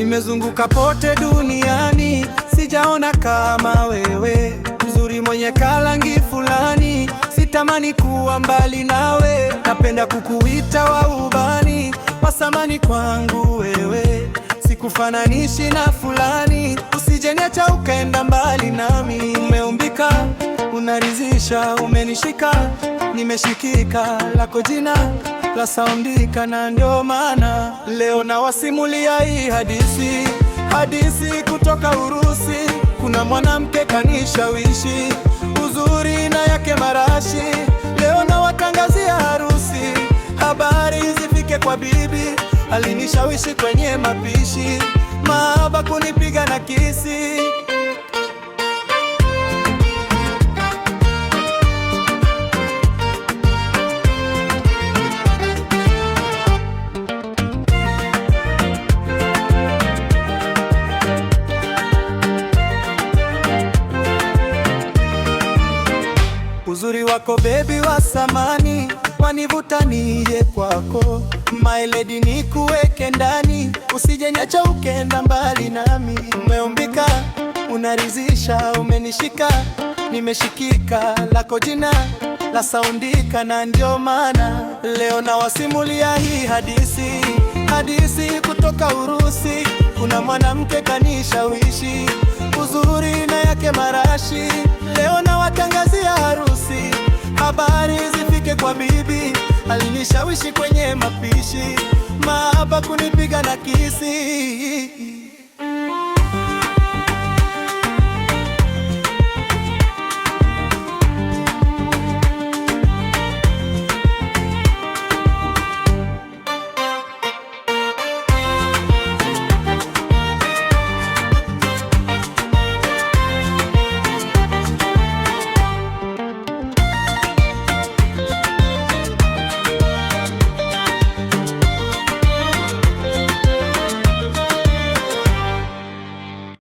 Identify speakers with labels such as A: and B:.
A: Nimezunguka pote duniani, sijaona kama wewe, mzuri mwenye kalangi fulani, sitamani kuwa mbali nawe. Napenda kukuita wa ubani, wasamani kwangu wewe, sikufananishi na fulani. Usijeniacha ukaenda mbali nami, umeumbika, unaridhisha, umenishika, nimeshikika, lako jina la saundika, na ndio maana leo nawasimulia hii hadithi. Hadithi kutoka Urusi. Kuna mwanamke kanishawishi, uzuri na yake marashi. Leo nawatangazia harusi, habari zifike kwa bibi. Alinishawishi kwenye mapishi, mahaba kunipiga na kisi. Uzuri wako baby wa samani, wanivuta nije kwako. My lady nikuweke ndani, usijeniacha ukenda mbali nami. Umeumbika, unaridhisha, umenishika, nimeshikika, lako jina la saundika, na ndio maana leo nawasimulia hii hadithi. Hadithi kutoka Urusi. Kuna mwanamke kanishawishi, uzuri na yake marashi. Leo nawatangazia harusi, habari zifike kwa bibi. Alinishawishi kwenye mapishi, mahaba kunipiga na kisi.